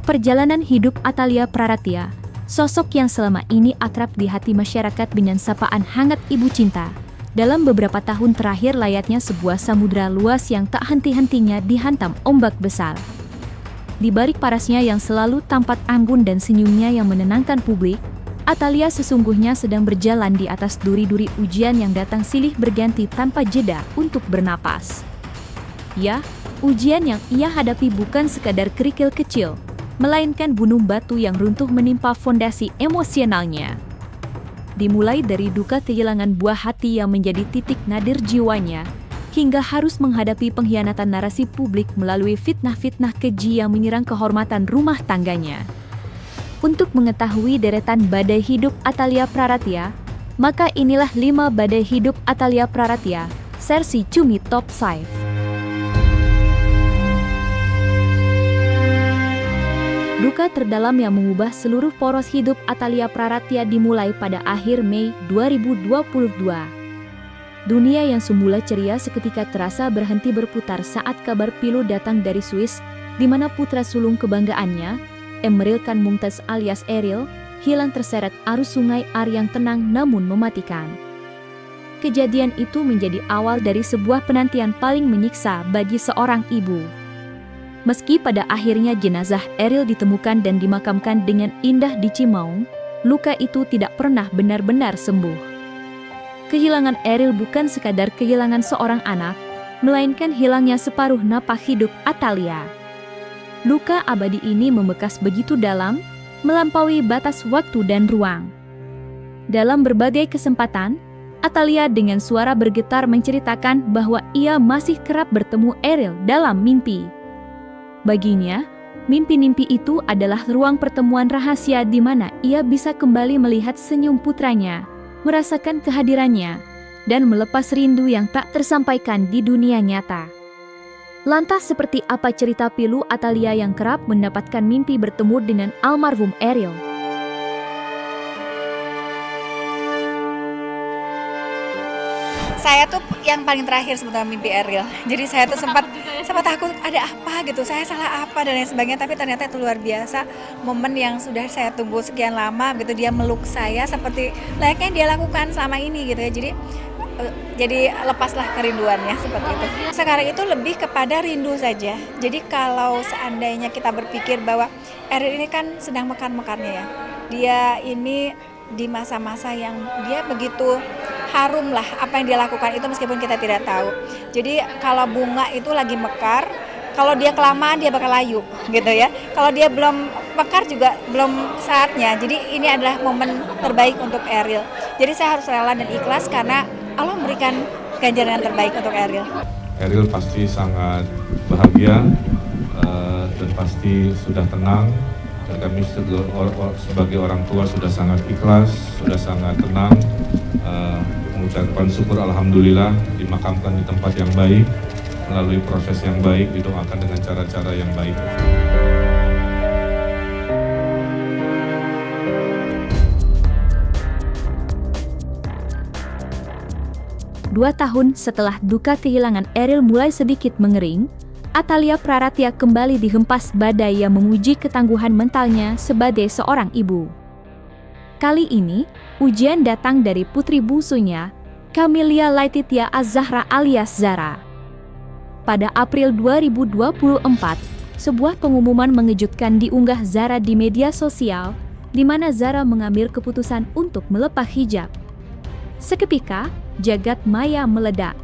Perjalanan hidup Atalia Praratya, sosok yang selama ini akrab di hati masyarakat dengan sapaan hangat ibu cinta, dalam beberapa tahun terakhir layaknya sebuah samudera luas yang tak henti-hentinya dihantam ombak besar. Di balik parasnya yang selalu tampak anggun dan senyumnya yang menenangkan publik, Atalia sesungguhnya sedang berjalan di atas duri-duri ujian yang datang silih berganti tanpa jeda untuk bernapas. Ya, ujian yang ia hadapi bukan sekadar kerikil kecil, melainkan gunung batu yang runtuh menimpa fondasi emosionalnya. Dimulai dari duka kehilangan buah hati yang menjadi titik nadir jiwanya, hingga harus menghadapi pengkhianatan narasi publik melalui fitnah-fitnah keji yang menyerang kehormatan rumah tangganya. Untuk mengetahui deretan badai hidup Atalia Praratya, maka inilah 5 badai hidup Atalia Praratya, versi Cumi Top 5. Duka terdalam yang mengubah seluruh poros hidup Atalia Praratya dimulai pada akhir Mei 2022. Dunia yang semula ceria seketika terasa berhenti berputar saat kabar pilu datang dari Swiss, di mana putra sulung kebanggaannya, Emril Khan Mumtaz alias Eril, hilang terseret arus sungai Ar yang tenang namun mematikan. Kejadian itu menjadi awal dari sebuah penantian paling menyiksa bagi seorang ibu. Meski pada akhirnya jenazah Eril ditemukan dan dimakamkan dengan indah di Cimaung, luka itu tidak pernah benar-benar sembuh. Kehilangan Eril bukan sekadar kehilangan seorang anak, melainkan hilangnya separuh napas hidup Atalia. Luka abadi ini membekas begitu dalam, melampaui batas waktu dan ruang. Dalam berbagai kesempatan, Atalia dengan suara bergetar menceritakan bahwa ia masih kerap bertemu Eril dalam mimpi. Baginya, mimpi-mimpi itu adalah ruang pertemuan rahasia di mana ia bisa kembali melihat senyum putranya, merasakan kehadirannya, dan melepas rindu yang tak tersampaikan di dunia nyata. Lantas seperti apa cerita pilu Atalia yang kerap mendapatkan mimpi bertemu dengan almarhum Eril? Saya tuh yang paling terakhir sebetulnya mimpi Eril. Jadi saya tuh sempat takut ada apa gitu, saya salah apa dan lain sebagainya. Tapi ternyata itu luar biasa, momen yang sudah saya tunggu sekian lama gitu. Dia meluk saya seperti layaknya dia lakukan selama ini gitu ya. Jadi lepaslah kerinduannya seperti itu. Sekarang itu lebih kepada rindu saja. Jadi kalau seandainya kita berpikir bahwa Eril ini kan sedang mekar-mekarnya ya. Dia ini di masa-masa yang dia begitu harum lah apa yang dia lakukan itu meskipun kita tidak tahu. Jadi kalau bunga itu lagi mekar, kalau dia kelamaan dia bakal layu gitu ya. Kalau dia belum mekar juga belum saatnya. Jadi ini adalah momen terbaik untuk Eril. Jadi saya harus rela dan ikhlas karena Allah memberikan ganjaran yang terbaik untuk Eril. Eril pasti sangat bahagia dan pasti sudah tenang. Dan kami sebagai orang tua sudah sangat ikhlas, sudah sangat tenang, mengucapkan syukur alhamdulillah dimakamkan di tempat yang baik, melalui proses yang baik, didoakan dengan cara-cara yang baik. Dua tahun setelah duka kehilangan Eril mulai sedikit mengering, Atalia Praratya kembali dihempas badai yang menguji ketangguhan mentalnya sebagai seorang ibu. Kali ini, ujian datang dari putri bungsunya, Camelia Laetitia Az-Zahra alias Zara. Pada April 2024, sebuah pengumuman mengejutkan diunggah Zara di media sosial, di mana Zara mengambil keputusan untuk melepas hijab. Seketika, jagat maya meledak.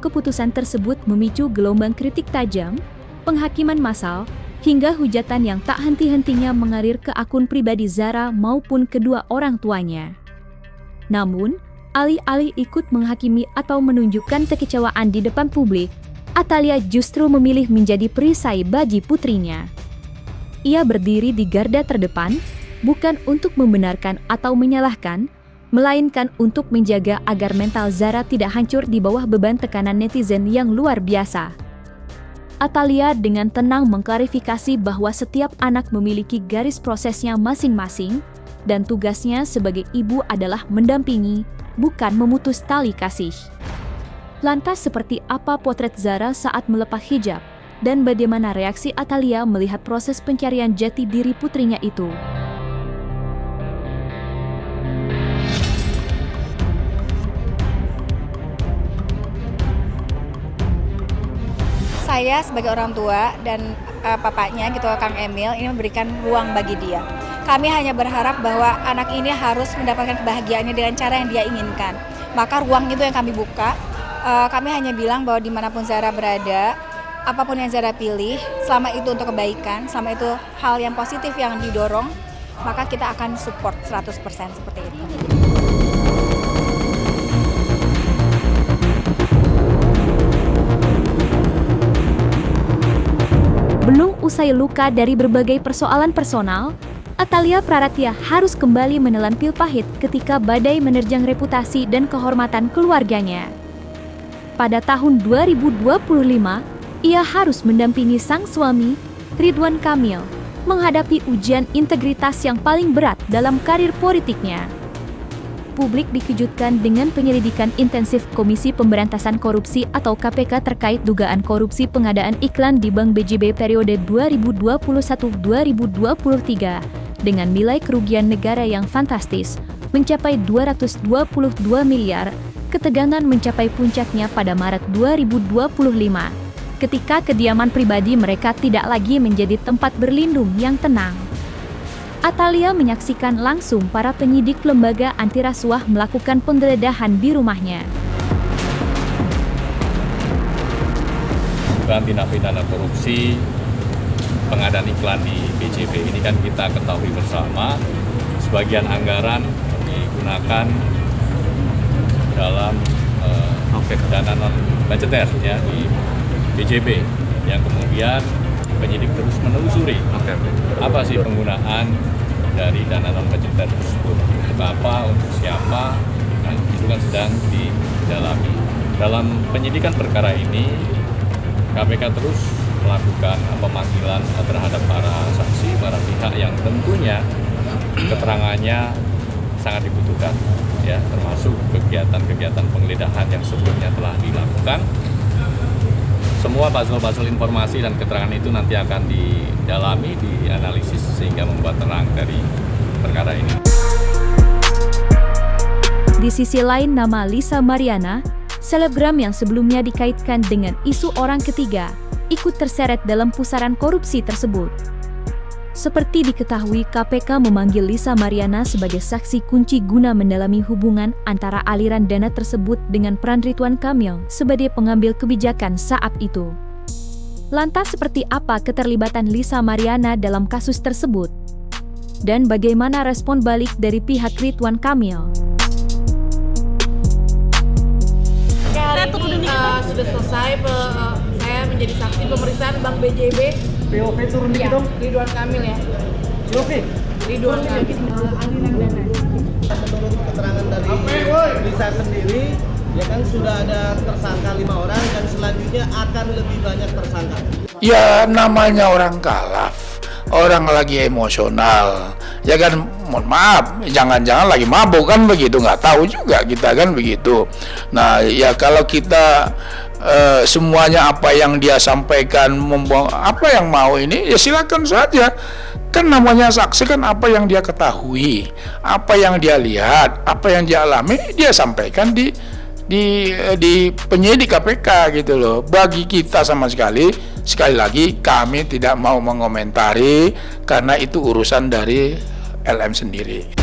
Keputusan tersebut memicu gelombang kritik tajam, penghakiman massal, hingga hujatan yang tak henti-hentinya mengalir ke akun pribadi Zara maupun kedua orang tuanya. Namun, alih-alih ikut menghakimi atau menunjukkan kekecewaan di depan publik, Atalia justru memilih menjadi perisai bagi putrinya. Ia berdiri di garda terdepan, bukan untuk membenarkan atau menyalahkan, melainkan untuk menjaga agar mental Zara tidak hancur di bawah beban tekanan netizen yang luar biasa. Atalia dengan tenang mengklarifikasi bahwa setiap anak memiliki garis prosesnya masing-masing, dan tugasnya sebagai ibu adalah mendampingi, bukan memutus tali kasih. Lantas seperti apa potret Zara saat melepas hijab? dan bagaimana reaksi Atalia melihat proses pencarian jati diri putrinya itu. Saya sebagai orang tua dan papanya gitu, Kang Emil, ini memberikan ruang bagi dia. Kami hanya berharap bahwa anak ini harus mendapatkan kebahagiaannya dengan cara yang dia inginkan. Maka ruang itu yang kami buka. Kami hanya bilang bahwa dimanapun Zara berada, apapun yang Zara pilih, selama itu untuk kebaikan, selama itu hal yang positif yang didorong, maka kita akan support 100% seperti itu. Belum usai luka dari berbagai persoalan personal, Atalia Praratya harus kembali menelan pil pahit ketika badai menerjang reputasi dan kehormatan keluarganya. Pada tahun 2025, ia harus mendampingi sang suami, Ridwan Kamil, menghadapi ujian integritas yang paling berat dalam karir politiknya. Publik dikejutkan dengan penyelidikan intensif Komisi Pemberantasan Korupsi atau KPK terkait dugaan korupsi pengadaan iklan di Bank BJB periode 2021-2023 dengan nilai kerugian negara yang fantastis, mencapai 222 miliar, ketegangan mencapai puncaknya pada Maret 2025, ketika kediaman pribadi mereka tidak lagi menjadi tempat berlindung yang tenang. Atalia menyaksikan langsung para penyidik lembaga anti rasuah melakukan penggeledahan di rumahnya. Dugaan tindak pidana korupsi pengadaan iklan di BJB ini kan kita ketahui bersama, sebagian anggaran digunakan dalam dana non budgeter ya di BJB, yang kemudian penyidik terus menelusuri apa sih penggunaan dari dana non budgeter tersebut, untuk apa, untuk siapa, nah, itu kan sedang didalami. Dalam penyidikan perkara ini, KPK terus melakukan pemanggilan terhadap para saksi, para pihak yang tentunya keterangannya sangat dibutuhkan, ya, termasuk kegiatan-kegiatan penggeledahan yang sebelumnya telah dilakukan. Semua puzzle-puzzle informasi dan keterangan itu nanti akan didalami, dianalisis sehingga membuat terang dari perkara ini. Di sisi lain, nama Lisa Mariana, selebgram yang sebelumnya dikaitkan dengan isu orang ketiga, ikut terseret dalam pusaran korupsi tersebut. Seperti diketahui, KPK memanggil Lisa Mariana sebagai saksi kunci guna mendalami hubungan antara aliran dana tersebut dengan peran Ridwan Kamil sebagai pengambil kebijakan saat itu. Lantas seperti apa keterlibatan Lisa Mariana dalam kasus tersebut? Dan bagaimana respon balik dari pihak Ridwan Kamil? Hari ini sudah selesai, saya menjadi saksi pemeriksaan Bank BJB. POV turun dikit dong. Ridwan Kamil ya. POV. Ridwan Kamil. Aliran dana. Menurut keterangan dari Lisa sendiri, ya kan sudah ada tersangka 5 orang dan selanjutnya akan lebih banyak tersangka. Ya namanya orang kalaf, orang lagi emosional, ya kan, mohon maaf, jangan-jangan lagi mabuk kan begitu, nggak tahu juga kita kan begitu. Nah ya kalau kita semuanya apa yang dia sampaikan, apa yang mau ini, ya silakan saja. Kan namanya saksi kan apa yang dia ketahui, apa yang dia lihat, apa yang dia alami, dia sampaikan di penyidik KPK gitu loh. Bagi kita sama sekali lagi kami tidak mau mengomentari karena itu urusan dari LM sendiri.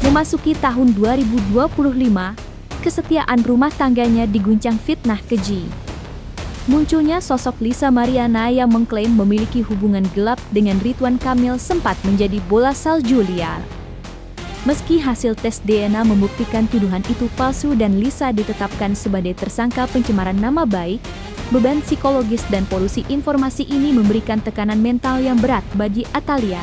Memasuki tahun 2025, kesetiaan rumah tangganya diguncang fitnah keji. Munculnya sosok Lisa Mariana yang mengklaim memiliki hubungan gelap dengan Ridwan Kamil sempat menjadi bola salju liar. Meski hasil tes DNA membuktikan tuduhan itu palsu dan Lisa ditetapkan sebagai tersangka pencemaran nama baik, beban psikologis dan polusi informasi ini memberikan tekanan mental yang berat bagi Atalia.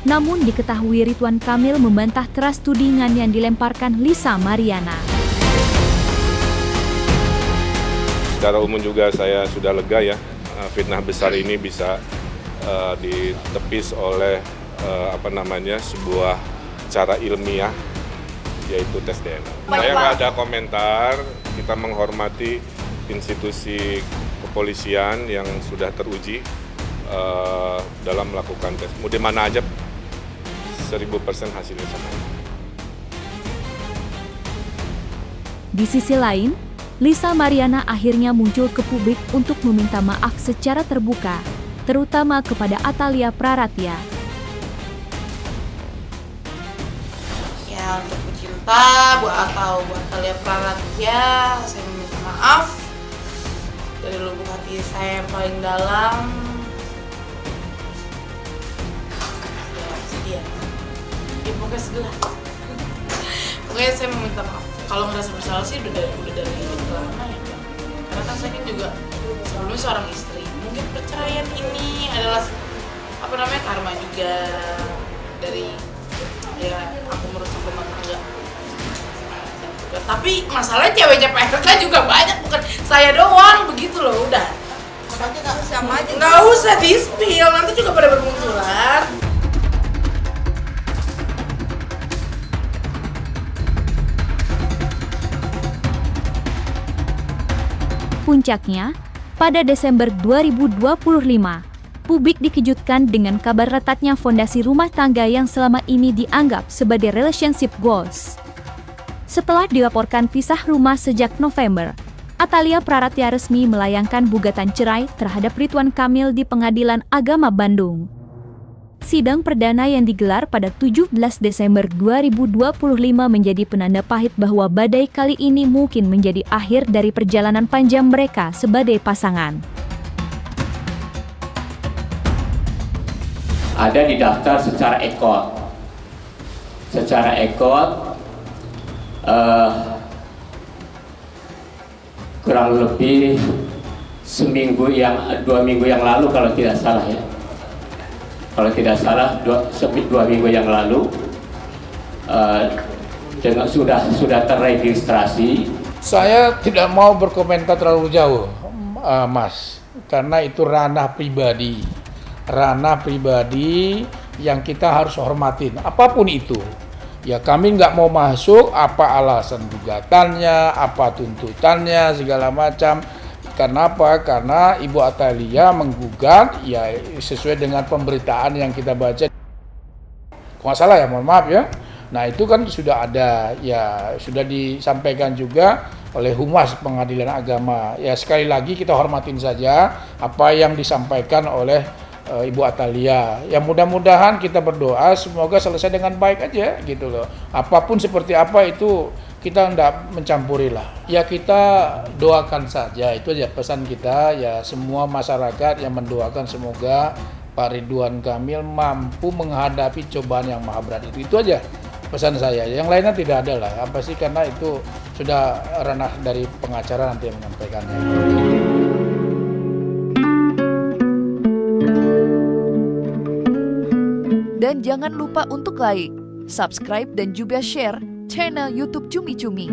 Namun diketahui Ridwan Kamil membantah keras tudingan yang dilemparkan Lisa Mariana. Secara umum juga saya sudah lega ya, fitnah besar ini bisa ditepis oleh sebuah secara ilmiah, yaitu tes DNA. Saya nggak ada komentar, kita menghormati institusi kepolisian yang sudah teruji dalam melakukan tes. Mau di mana aja 1000% hasilnya sama. Di sisi lain, Lisa Mariana akhirnya muncul ke publik untuk meminta maaf secara terbuka, terutama kepada Atalia Praratya. Ya, untuk pecinta buat Atalia Praratya, saya meminta maaf dari lubuk hati saya yang paling dalam. Ya, sedih ya. Ya pokoknya sedih lah. Pokoknya saya meminta maaf. Kalau ngerasa bersalah sih udah dari lama ya, Bang. Karena kan saya kan juga sebelumnya seorang istri. Mungkin perceraian ini adalah karma juga dari aku merusak rumah tangga. Tapi masalahnya cewek-cewek PRK juga banyak, bukan saya doang, begitu loh, udah. Sama aja. Nggak usah di-spill, nanti juga pada bermunculan. Puncaknya, pada Desember 2025, publik dikejutkan dengan kabar retaknya fondasi rumah tangga yang selama ini dianggap sebagai relationship goals. Setelah dilaporkan pisah rumah sejak November, Atalia Praratya resmi melayangkan gugatan cerai terhadap Ridwan Kamil di Pengadilan Agama Bandung. Sidang perdana yang digelar pada 17 Desember 2025 menjadi penanda pahit bahwa badai kali ini mungkin menjadi akhir dari perjalanan panjang mereka sebagai pasangan. Ada di daftar secara ekot. Kurang lebih 2 minggu yang lalu kalau tidak salah ya. Kalau tidak salah 2 minggu yang lalu sudah terregistrasi. Saya tidak mau berkomentar terlalu jauh, Mas, karena itu ranah pribadi yang kita harus hormatin, apapun itu. Ya kami nggak mau masuk apa alasan gugatannya, apa tuntutannya, segala macam. Kenapa? Karena Ibu Atalia menggugat ya sesuai dengan pemberitaan yang kita baca. Kalau nggak salah ya, mohon maaf ya. Nah itu kan sudah ada, ya sudah disampaikan juga oleh Humas Pengadilan Agama. Ya sekali lagi kita hormatin saja apa yang disampaikan oleh Ibu Atalia. Ya mudah-mudahan kita berdoa semoga selesai dengan baik aja gitu loh. Apapun seperti apa itu kita tidak mencampuri lah. Ya kita doakan saja, itu aja pesan kita. Ya semua masyarakat yang mendoakan semoga Pak Ridwan Kamil mampu menghadapi cobaan yang maha berat itu aja pesan saya. Yang lainnya tidak ada lah. Apa sih, karena itu sudah ranah dari pengacara nanti yang menyampaikannya. Dan jangan lupa untuk like, subscribe dan juga share channel YouTube Cumi Cumi.